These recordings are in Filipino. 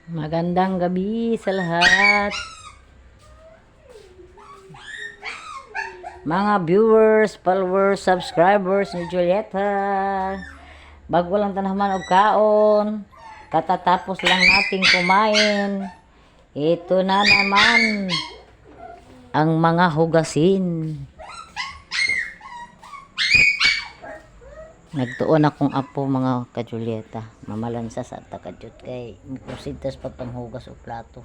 Magandang gabi sa lahat. Mga viewers, followers, subscribers ni Julieta. Bago lang tanaman og kaon. Katatapos lang nating kumain. Ito na naman ang mga hugasin. Nagtuon akong apo mga ka-Julieta. Mamalansa sa takadyot kay proceed tas pagpanghugas o plato.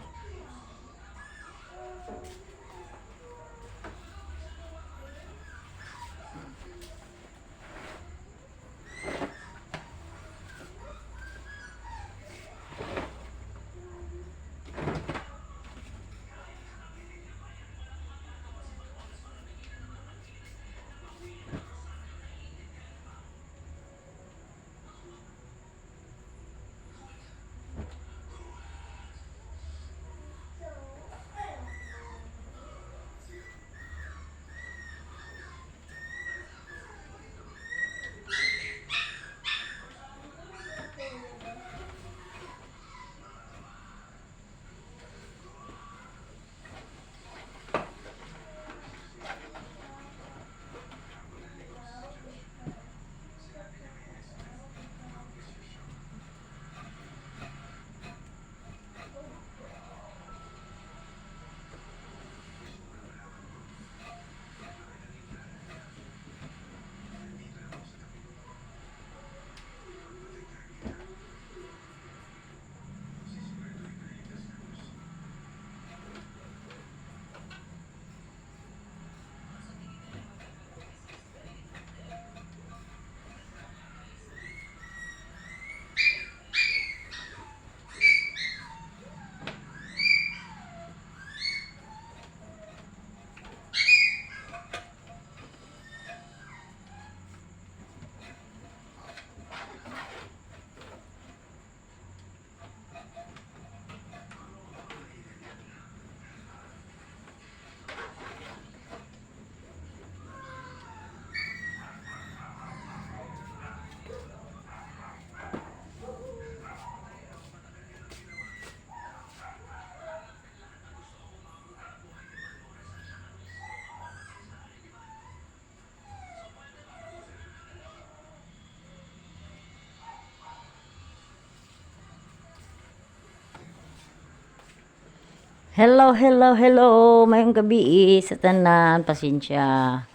Hello, hello, hello. Mayong gabi sa tanan. Pasensya.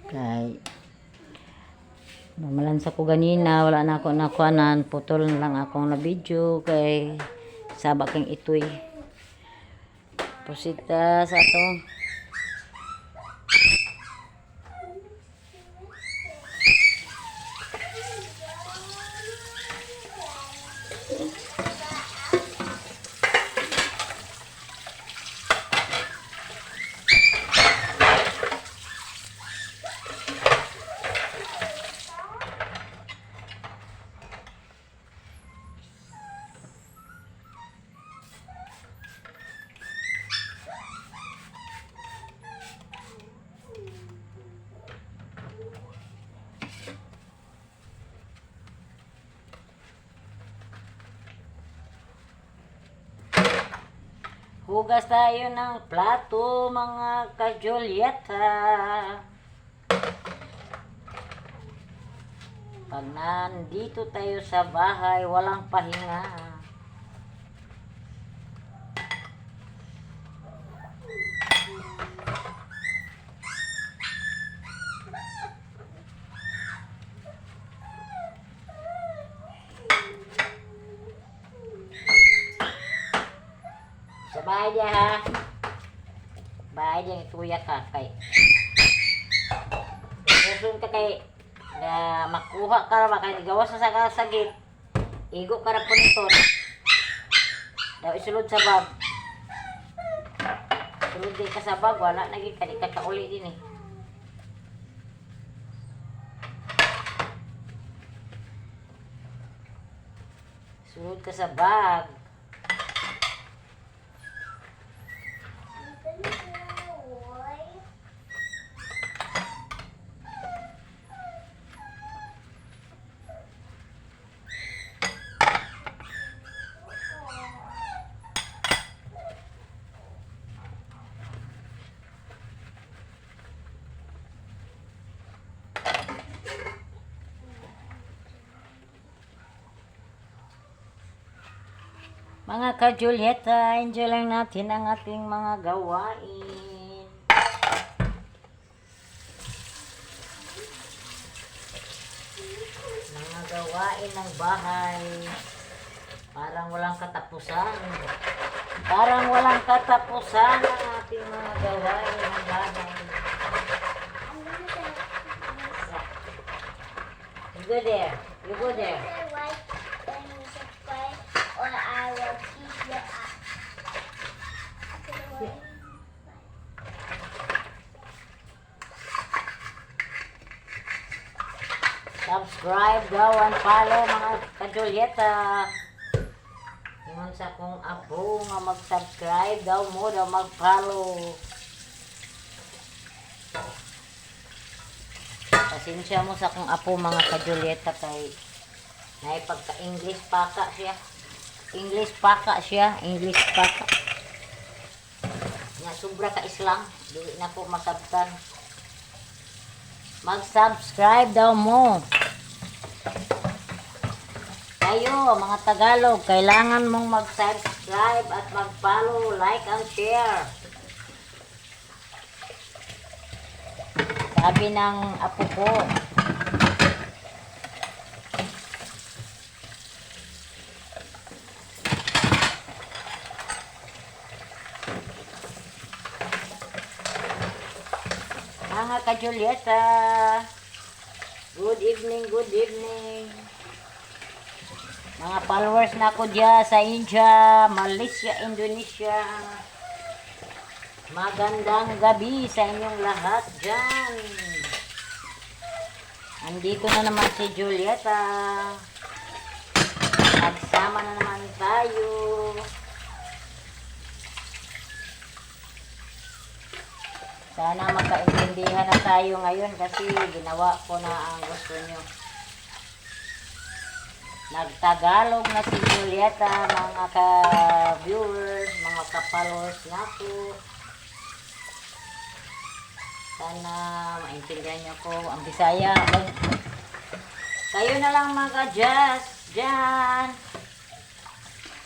Kay mamalansa ko ganina. Wala na ako nakuanan. Putol na lang akong na video. Kay sabak kang itoy. Pusita sa ato. Hugas tayo ng plato, mga ka-Julieta. Pag nandito tayo sa bahay, walang pahinga. Sa bahay niya ha. Bahay niya ituya ka kay. Susun ka kay na makuha ka ra kay gawas sa sagit. Igo ka ra po nito. Daw isulod sa bag. Sulod di ka sa bag wala na gid kadi ka kauli din eh. Sulod ka sa bag. Mga ka-Julieta, enjoy lang natin ang ating mga gawain. Mga gawain ng bahay. Parang walang katapusan. Parang walang katapusan ang ating mga gawain ng bahay. You go there. You go there. Or I will keep you up. Subscribe daw and follow mga ka-Julieta. Ingon sa kong apo nga mag-subscribe daw mo daw mag-follow. Pasensya mo sa kong apo mga ka-Julieta kay naipagka-English paka siya. English paka siya. English paka. Nga sobra ka Islam. Dili na po masabtan. Mag-subscribe daw mo. Kayo, mga Tagalog, kailangan mong mag-subscribe at mag-follow, like, and share. Sabi ng apo ko. Mga ka-Julieta, good evening, good evening. Mga followers na ko dyan sa India, Malaysia, Indonesia. Magandang gabi sa inyong lahat dyan. Andito na naman si Julieta. Nagsama na naman tayo. Sana magkaintindihan na tayo ngayon kasi ginawa ko na ang gusto nyo. Nagtagalog na si Julieta, mga ka-viewers, mga ka-followers na po. Sana maintindihan nyo ko ang Bisaya. Kayo na lang mag-adjust dyan.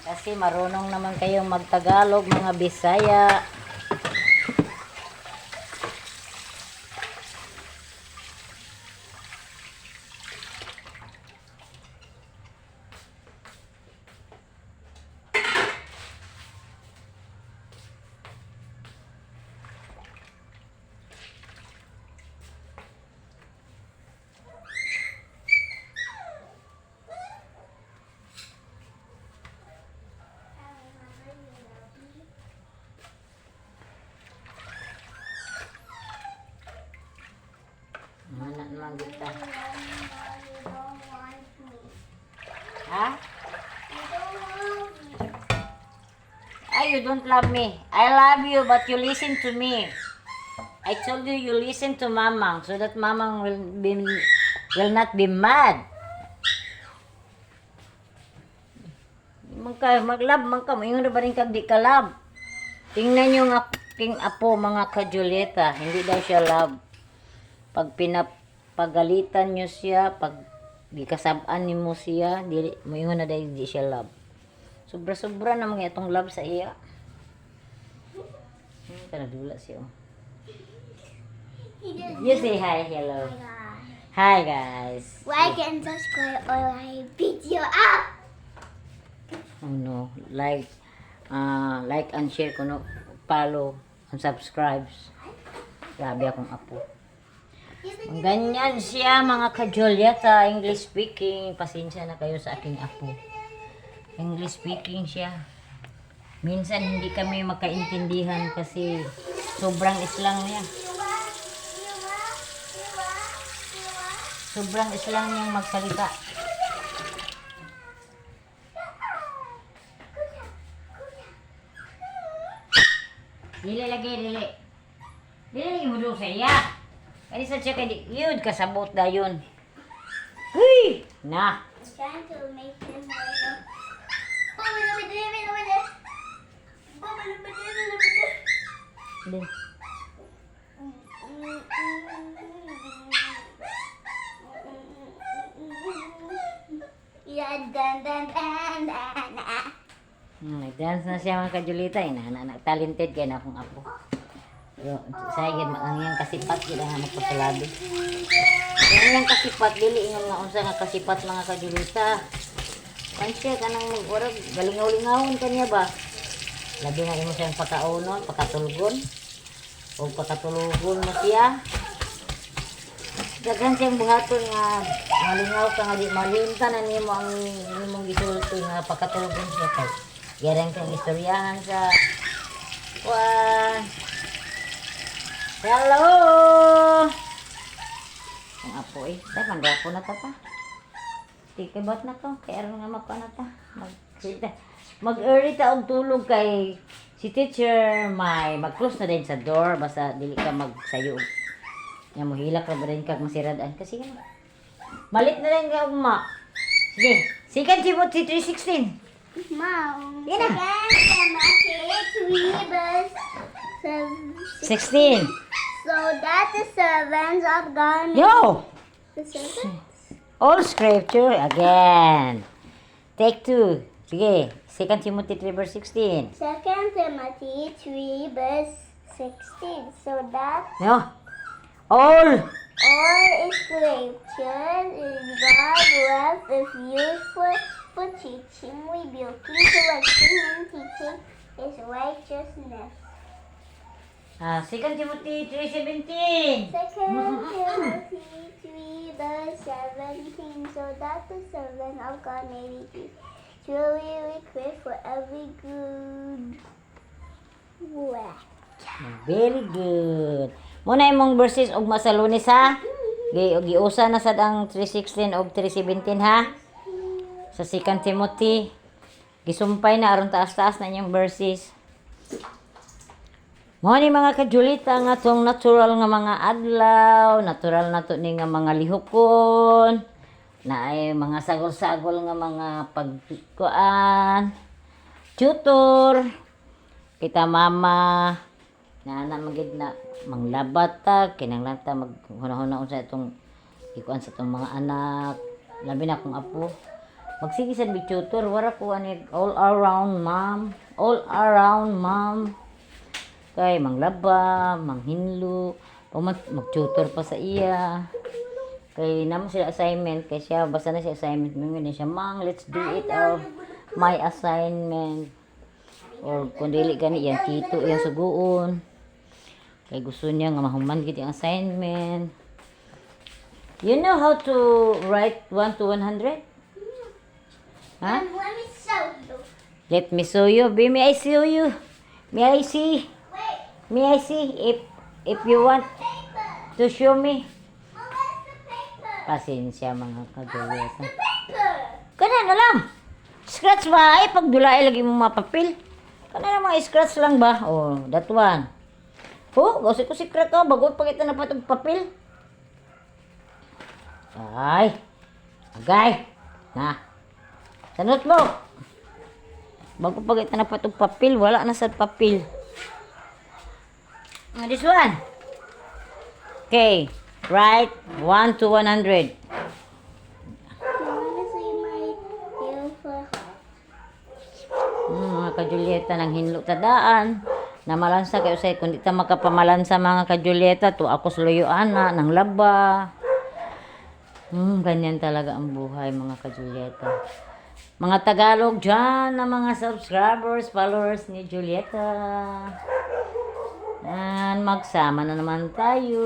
Kasi marunong naman kayong magtagalog, mga Bisaya. Mana naman kita. Ha? Ay, you don't love me. I love you, but you listen to me. I told you you listen to Mamang so that Mamang will not be mad. Mag-love man ka, mayon na ba rin kag di ka love? Tingnan nyo nga king apo mga ka-Julieta, hindi daw siya love. Pag pinapagalitan nyo siya, pag di kasabaan mo siya, mayon na dahil di siya love. Sobra-sobra na mga itong love sa iya. Kanadula siya. You say hi, hello. Hi guys. Like and subscribe or I beat you up. Oh no, like and share ko no, follow and subscribe. Grabe akong apo. Ganyan siya mga ka-Julieta, English speaking. Pasensya na kayo sa aking apo. English speaking siya. Minsan hindi kami magkaintindihan kasi sobrang islang niya. Sobrang islang niyang magsalita. Dili lagi, dili. Dili lagi mo doon sa iya. Kaya sa siya kaya yun, kasabot na yun. Uy! Na! Trying to make him Din. Yeah, dan dan dan dan. Nag-dance na siya mga kajulita. Talented kaya na akong apo. Pero sa higit, ang iyang kasipat, kailangan magpasalabi. Ang iyang kasipat, dili ingon nga unsa nga kasipat mga kajulita. Pansya ka nang mag-urag, galingaw-lingawon ka niya ba? Labi nga imo siyang pakaunon, pakatulgon. O pakatulugon mo siya. Daghan siyang buhaton nga malingaw ka nga di malimta na nimo ang imong gisulti nga pakatulgon siya kay. Garang kang istoryahan sa Hello! Ang apo eh. Dahil mandapo na ta pa. Tikibat na to. Kaya aron nga mako na ta. Mag-early ta og tulog kay si teacher may mag-close na din sa door. Basta dili ka magsayo. Nga mo hilak na ba rin kag masiradaan. Kasi yan. Malit na rin ka ma. Sige. Second Timothy 3:16. Mom. Sige na. 16. So that the servants of God may Yo! the servants? All scripture again. Take 2. Sige. 2 Timothy 3:16. 2 Timothy 3:16. So that No. All scripture is God breath is useful for teaching, rebuking, correcting, and teaching His righteousness. 2 Timothy 3:17. 2 Timothy 3:17. So that the servant of God may be truly equipped for every good work. Very good. Muna imong verses og masalunis ha. Giusa na sad ang 3:16 og 3:17 ha. Sa 2 Timothy gisumpay na aron taas-taas na inyong verses. Mo ni mga kajulita nga tong natural nga mga adlaw, natural na to ni nga mga lihokon, na ay mga sagol-sagol nga mga pagkuan, tutor, kita mama, na magid na manglabat ta, kinanglan ta maghuna-huna sa itong ikuan sa itong mga anak, labi na akong apo. Magsige sad bi tutor, wala ko ani all around mom. Kay manglaba, manghinlo, mag-tutor pa sa iya. Kay naman sila assignment, kay siya, basta na siya assignment, mingon na siya, Mang, let's do it, my assignment. Or kung dili gani, yan tito, yan suguon. Kay gusto niya nga mahuman gid yung assignment. You know how to write 1 to 100? Huh? Let me show you. Let me show you. May I show you? May I see? Wait, May I see if you want paper. to show me? Oh, where's the paper? Pasensya mga kagaweta. The paper. Kana na lang. Scratch ba? Ay, pagdulay lagi mo mapapil. Kana na mga scratch lang ba? Oh, that one. Oh, gawsi ko secret ko. Bago pagkita na pa itong papel. Ay. Agay. Na. Sa notebook. Bago pagkita na pa itong papel. Wala na sa papel. This one. Okay. Write 1 to 100. You want to see my beautiful heart? Mga kajulieta ng hinlo tadaan. Na malansa kayo say kundi ta makapamalansa mga kajulieta to ako sluyuan na ng laba. Ganyan talaga ang buhay mga kajulieta. Mga Tagalog dyan na mga subscribers, followers ni Julieta. And magsama na naman tayo.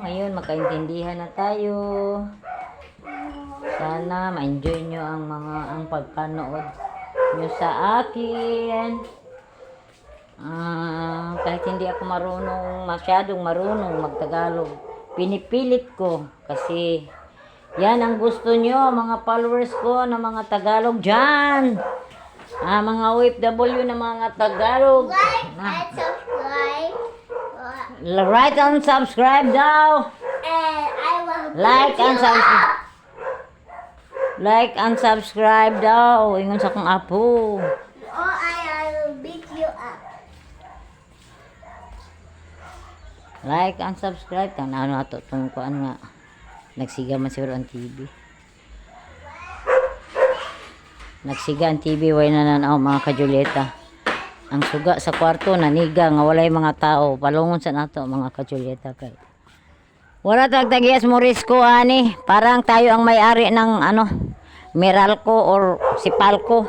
Ngayon magkaintindihan na tayo. Sana ma-enjoy nyo ang pagpanood nyo sa akin. Kahit hindi ako masyadong marunong magtagalog, pinipilit ko kasi yan ang gusto nyo mga followers ko na mga Tagalog dyan, mga OFW na mga Tagalog. Like and subscribe. Like and subscribe daw. And I will Like beat and you subscribe. up. Like and subscribe daw. Ingon sa kong apo. Or I will beat you up. Like and subscribe. Tanaw na ito itong kuan nga. Nagsiga man siguro ang TV. Nagsiga ang TV, way na nanaw mga ka-Julieta. Ang suga sa kwarto, naniga, nga walay mga tao. Palungon sa nato mga ka-Julieta. Kay wala tagtagias mo risko, ani. Parang tayo ang may-ari ng ano, Meralco or Sipalco.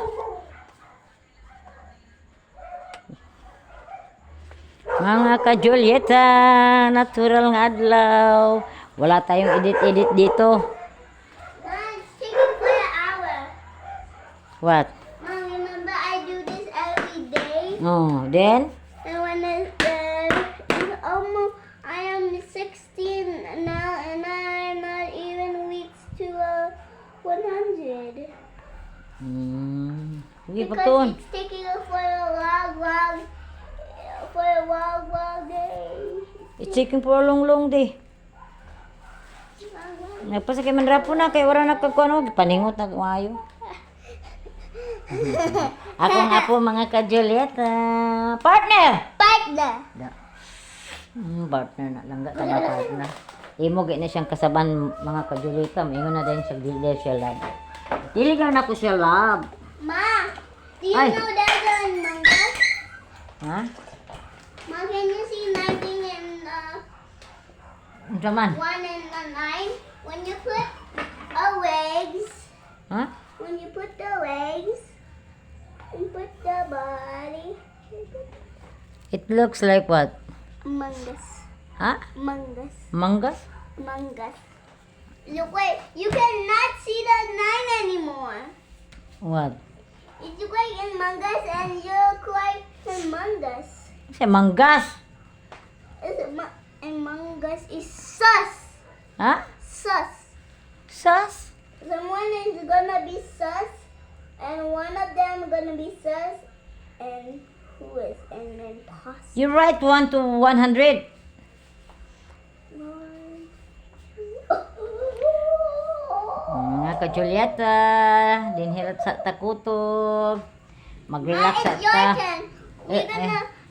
Mga ka-Julieta, natural nga adlaw. Wala tayong edit-edit dito. Mom, it's taking for an hour. What? Mom, remember I do this every day? Oh, then? And when it's almost, I am 16 now, and I'm not even weeks to 100. Sige, Because pagtuon. it's taking for a long day. It's taking for a long day. Nagpasakay man rapo na, kay wala nagkagkuano, paningot na kumayo. Ako nga po mga ka-Julieta. Partner! Partner. Partner na lang, ka na partner. Imo na siyang kasaban mga ka-Julieta, maingon na din siya, dili siya love. Dili na ako siya love. Ma, do you Ay. know there's a manga? Ha? Ma, can you see 19 and Ano man? 1 and 9? When you put a legs, Ha? when you put the legs, and put the body, It looks like what? mangas, Ha? mangas, Mangas? mangas. Look, wait, you cannot see the 9 anymore. What? It's like in mangas and you look like in mangas. Siya manggas. And mangas is sus. Ha? Sus. Sas? Someone is gonna be sus, and one of them gonna be sus, and who is and then impossible. You write 1 to 100. Mga ka-Julieta, dinhilat sa takutob. Mag-relax sa It's your ta. turn.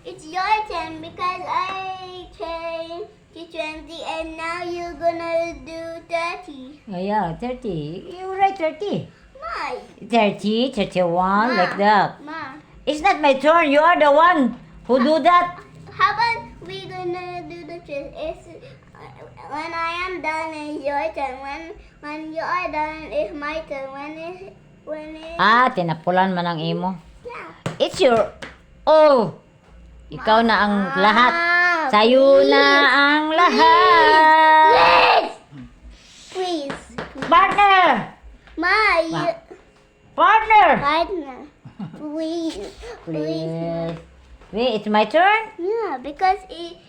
It's your turn because I changed to 20 and now you're gonna do 30. Oh yeah, 30. You write 30. Ma, 30, 31, like that. Ma, It's not my turn. You are the one who do that. how about we gonna do the trick? When I am done, it's your turn. When you are done, it's my turn. When it Ah, tinapulan man ang imo. yeah. It's your... Oh! Ikaw na ang lahat. Sa'yo na ang lahat. Please. Partner! Ma, you, Partner! partner. Please. Please. Wait, it's my turn? Yeah, because it.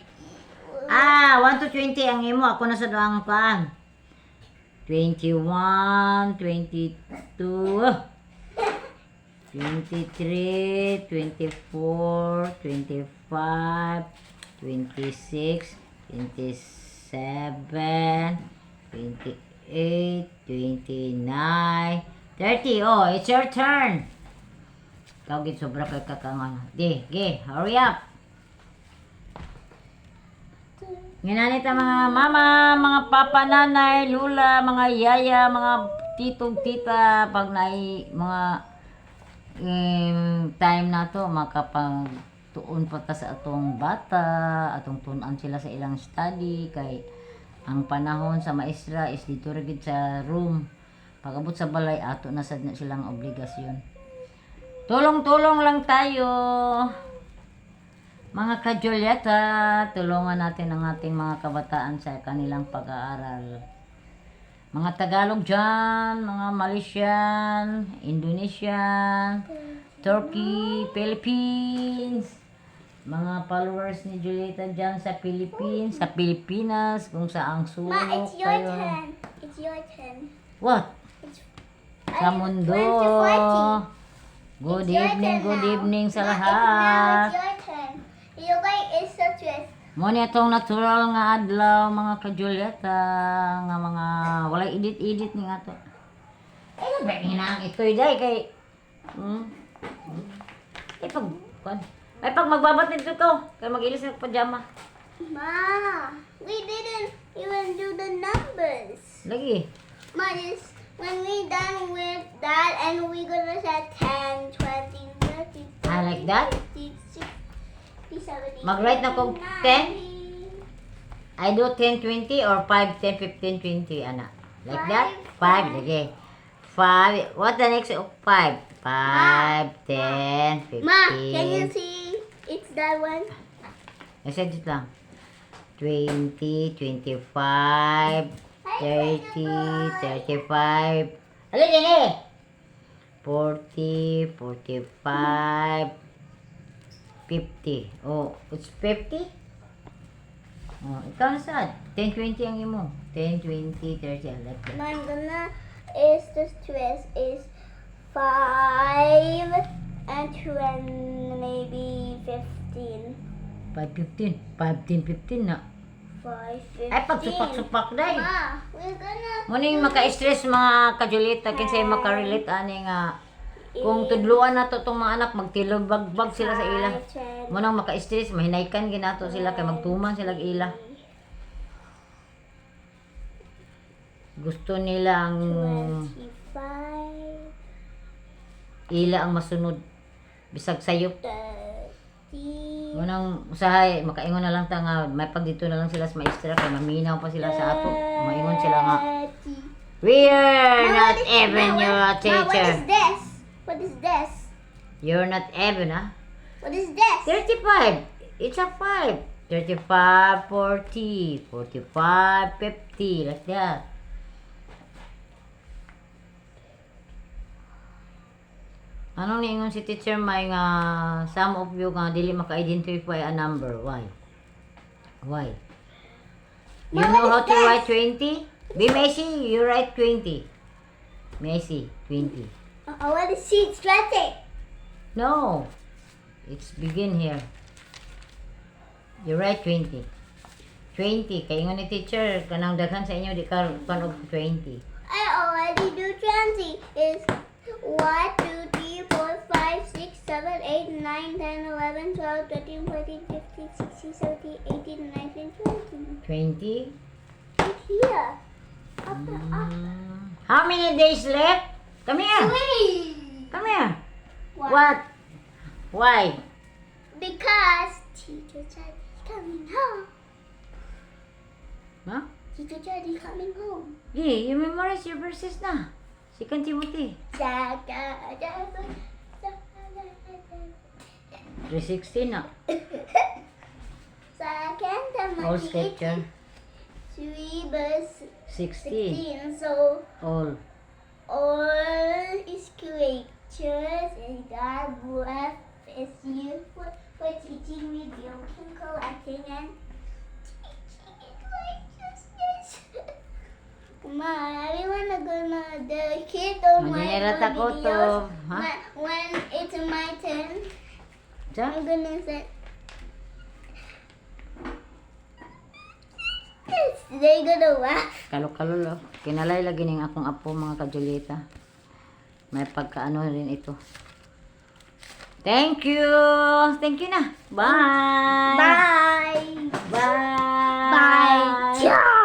Ah, 1 to 20 ang imo. Ako na sa doang pan. 21, 22, 23, 24, 25, 26, 27, 28, 29, 30. Oh, it's your turn. Ikaw gid sobra kay kakangan. Di, hurry up. Ginanit ang mga mama, mga papa, nanay, lula, mga yaya, mga titog, tita, pag nai mga time na to, makapagtuon pa ta sa atong bata, atong tunan sila sa ilang study, kay ang panahon sa maestra is dito rin sa room. Pag-abot sa balay, ato na sad na silang obligasyon. Tulong-tulong lang tayo. Mga ka-Julieta, tulungan natin ang ating mga kabataan sa kanilang pag-aaral. Mga Tagalog dyan, mga Malaysian, Indonesian, Turkey, Philippines, mga followers ni Julieta dyan sa Philippines, sa Pilipinas, kung saang Ma, sulok it's your kayo. turn. It's your turn. What? Sa I mundo. went to 40. Good It's your evening, turn good now. evening sa Ma, lahat. Now it's your turn. You like it's a twist. Mo ni atong natural nga adlaw mga ka-Julieta nga mga walay edit-edit ni ato. Eh ba hinang ito day kay Eh pag magbabat nito ko kay mag-ilis ng pajama. Ma, we didn't even do the numbers. Lagi. Ma, this when we done with that, and we gonna set 10, 20, 30, 40, Ah, like that? 50, 60, 70, Mag-write na kog 10? I do 10, 20 or 5, 10, 15, 20, anak. Like that? 5, lagi. 5. What the next? 5. 5, 10, 15. Ma, can you see? It's that one. I said it lang. 20, 25, 30, 35. Alin yan eh? 40, 45, 50. Oh, it's 50? Oh, ikaw na saan? 10, 20 ang imo. 10, 20, 30. I like that. I'm gonna is the stress is 5 and 20, maybe 15. 5, 15. 5, 10, 15 na. 5, 15. Ay, pagsupak-supak day. Ma, we're gonna Muna yung maka-stress mga kajulita. Kinsay makarelate ani nga. Kung tudluan na to itong mga anak, magtilobagbag sila sa ila. Munang maka-stress, mahinaykan ginato sila kay magtuman sila ila. Gusto nila ang 25, ila ang masunod. Bisag sayop. 30, Munang usahay, makaingon na lang ta nga, may pag dito na lang sila sa maestra kay maminaw pa sila sa ato. Maingon sila nga, 30. we're Ma, not what is- even Ma, your what- Ma, teacher. what is this? What is this? You're not even, ha? What is this? 35. It's a 5. 35, 40, 45, 50, like that. Anong niingon si teacher may nga some of you nga dili maka-identify a number? Why? Why? You Ma, know how what to is write 20? Be Messi, you write 20. Messi, 20. I want to see it's 20. No. It's begin here. You write 20. 20. Kaya nga ni teacher, kanang daghan sa inyo, di ka panog 20. I already do 20. It's 1, 2, 3, 4, 5, 6, 7, 8, 9, 10, 11, 12, 13, 14, 15, 16, 17, 18, 19, 20. 20? It's here. Up the up. How many days left? Come here. Wait. Come here. What? What? Why? Because Teacher Charlie's coming home. Huh? Teacher Charlie's coming home. Yeah, you memorize your verses na. 2 Timothy. 3:16 na. Second All Timothy scripture. 3 verse 16. 16. So All. all scriptures in God breath is useful for teaching, rebuking, correcting, and teaching in righteousness. Ma, everyone are gonna the kid on my Manginirata ko to. videos. Ha? When it's my turn, Sa? I'm gonna say. They gonna laugh. Kalo-kalo. Kinalay lagi ning akong apo mga kajulita. May pagkaano rin ito. Thank you. Thank you na. Bye. Bye. Bye. Bye. Ciao.